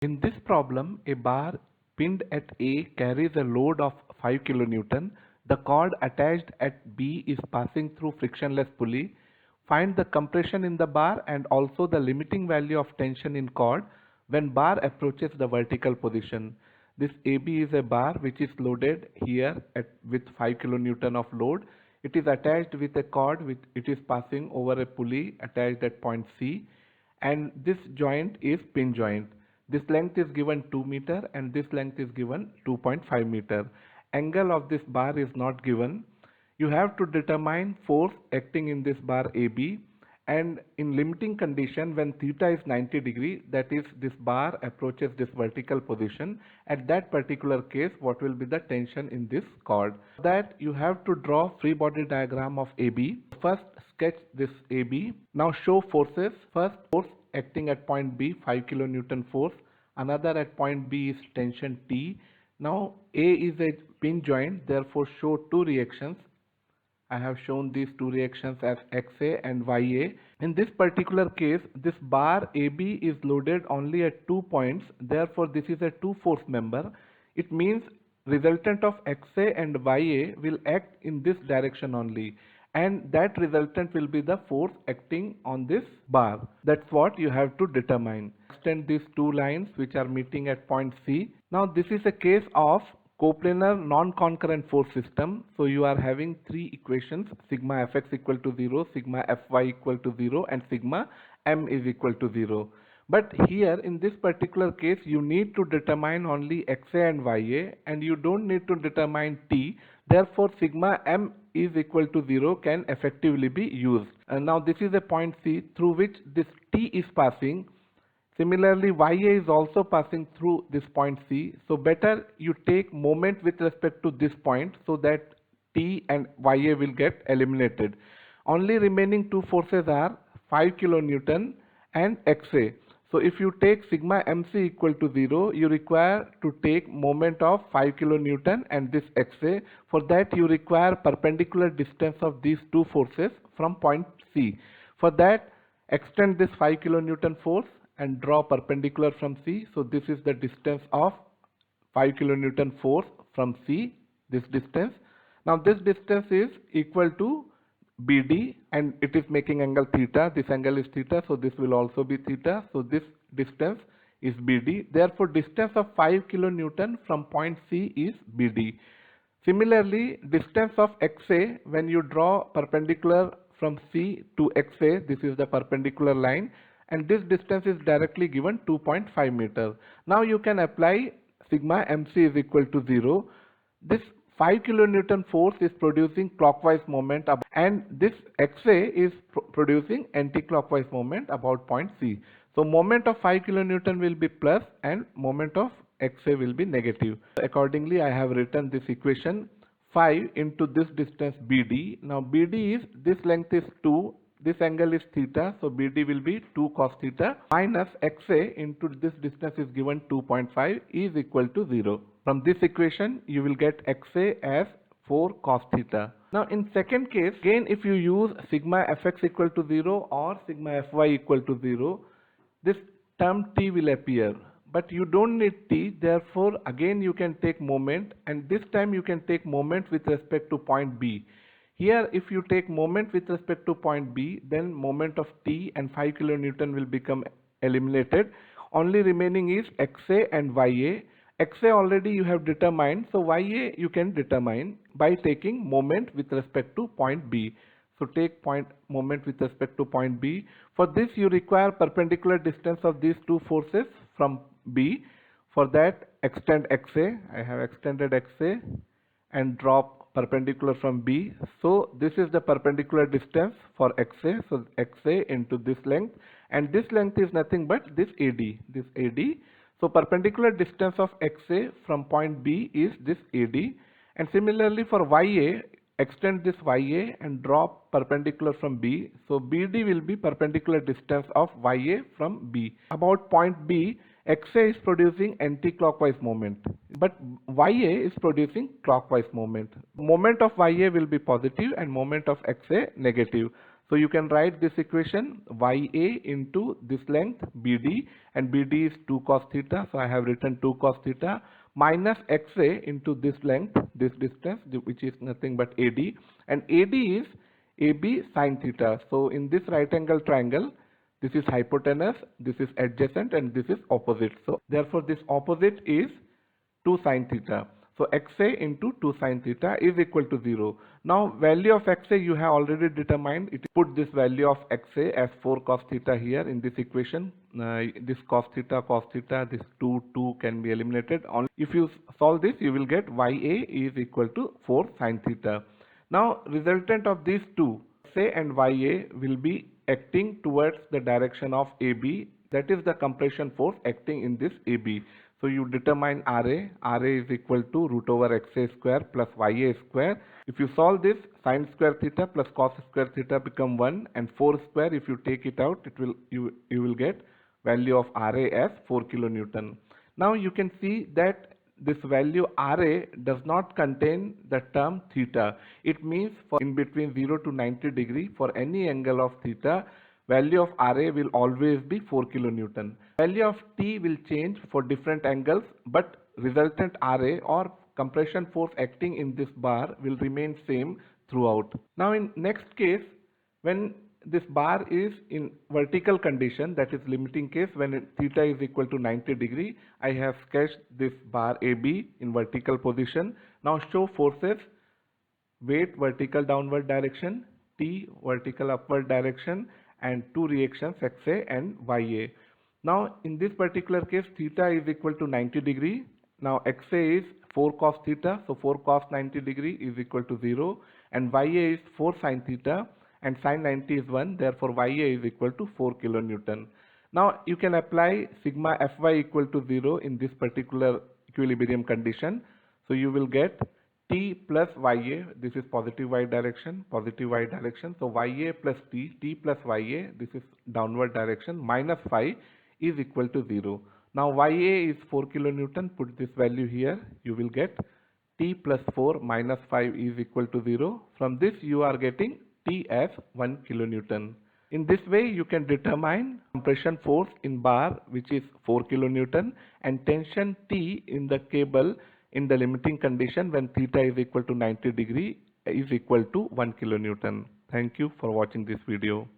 In this problem, a bar pinned at A carries a load of 5 kN. The cord attached at B is passing through frictionless pulley. Find the compression in the bar and also the limiting value of tension in cord when bar approaches the vertical position. This AB is a bar which is loaded here with 5 kN of load. It is attached with a cord which it is passing over a pulley attached at point C, and this joint is pin joint. This length is given 2 meter and this length is given 2.5 meter. Angle of this bar is not given. You have to determine force acting in this bar AB, and in limiting condition when theta is 90 degree, that is this bar approaches this vertical position, at that particular case what will be the tension in this cord. For that you have to draw free body diagram of AB. First sketch this AB. Now show forces. First force acting at point B, 5 kN force. Another at point B is tension T. Now A is a pin joint, therefore show two reactions. I have shown these two reactions as XA and YA. In this particular case, this bar AB is loaded only at 2 points, therefore this is a two force member. It means resultant of XA and YA will act in this direction only, and that resultant will be the force acting on this bar. That's what you have to determine. Extend these two lines which are meeting at point C. Now this is a case of coplanar non-concurrent force system. So you are having three equations: sigma fx equal to 0, sigma fy equal to 0, and sigma m is equal to 0. But here in this particular case you need to determine only XA and YA, and you don't need to determine T. Therefore sigma m is equal to 0 can effectively be used. And now this is a point C through which this T is passing. Similarly, YA is also passing through this point C. So better you take moment with respect to this point so that T and YA will get eliminated. Only remaining two forces are 5 kN and XA. So if you take sigma MC equal to 0, you require to take moment of 5 kN and this XA. For that you require perpendicular distance of these two forces from point C. For that, extend this 5 kN force and draw perpendicular from C. So this is the distance of 5 kN force from C, this distance. Now this distance is equal to BD and it is making angle theta. This angle is theta, so this will also be theta. So this distance is BD. Therefore distance of 5 kN from point C is BD. Similarly, distance of XA, when you draw perpendicular from C to XA, this is the perpendicular line, and this distance is directly given 2.5 meter. Now you can apply sigma MC is equal to 0. This 5 kN force is producing clockwise moment and this XA is producing anti-clockwise moment about point C. So moment of 5 kN will be plus and moment of XA will be negative. Accordingly, I have written this equation: 5 into this distance BD. Now BD is, this length is 2. This angle is theta, so BD will be 2 cos theta minus XA into this distance is given 2.5 is equal to 0. From this equation, you will get XA as 4 cos theta. Now in second case, again if you use sigma fx equal to 0 or sigma fy equal to 0, this term T will appear. But you don't need T, therefore again you can take moment, and this time you can take moment with respect to point B. Here if you take moment with respect to point B, then moment of T and 5 kN will become eliminated. Only remaining is XA and YA. XA already you have determined, so YA you can determine by taking moment with respect to point B. So take moment with respect to point B. For this you require perpendicular distance of these two forces from B. For that, extend XA. I have extended XA and drop perpendicular from B. So this is the perpendicular distance for XA. So XA into this length, and this length is nothing but this AD. So perpendicular distance of XA from point B is this AD. And similarly for YA, extend this YA and drop perpendicular from B. So BD will be perpendicular distance of YA from B. About point B, XA is producing anti-clockwise moment, but YA is producing clockwise moment. Moment of YA will be positive and moment of XA negative. So you can write this equation YA into this length BD, and BD is 2 cos theta, so I have written 2 cos theta, minus XA into this length, this distance, which is nothing but AD, and AD is AB sin theta. So in this right angle triangle, this is hypotenuse, this is adjacent, and this is opposite. So therefore this opposite is 2 sin theta. So XA into 2 sin theta is equal to 0. Now value of XA you have already determined. It put this value of XA as 4 cos theta here in this equation. This cos theta, this 2 can be eliminated. Only if you solve this, you will get YA is equal to 4 sin theta. Now resultant of these two, XA and YA, will be acting towards the direction of AB. That is the compression force acting in this AB. So you determine RA. RA is equal to root over XA square plus YA square. If you solve this, sin square theta plus cos square theta become 1, and 4 square, if you take it out, you will get value of RA as 4 kilonewton. Now you can see that this value RA does not contain the term theta. It means for in between 0 to 90 degree, for any angle of theta, value of RA will always be 4 kilonewton. Value of T will change for different angles, but resultant RA or compression force acting in this bar will remain same throughout. Now in next case, when this bar is in vertical condition, that is limiting case, when theta is equal to 90 degree, I have sketched this bar AB in vertical position. Now show forces: weight vertical downward direction, T vertical upward direction, and two reactions XA and YA. Now in this particular case, theta is equal to 90 degree. Now XA is 4 cos theta, so 4 cos 90 degree is equal to 0, and YA is 4 sin theta, and sin 90 is 1, therefore YA is equal to 4 kilonewton. Now you can apply sigma Fy equal to 0 in this particular equilibrium condition. So you will get T plus YA, this is positive Y direction, so YA plus T plus YA, this is downward direction, minus phi is equal to 0. Now YA is 4 kilonewton, put this value here, you will get T plus 4 minus 5 is equal to 0. From this you are getting T as 1 kilonewton. In this way you can determine compression force in bar, which is 4 kilonewton, and tension T in the cable in the limiting condition when theta is equal to 90 degree is equal to 1 kilonewton. Thank you for watching this video.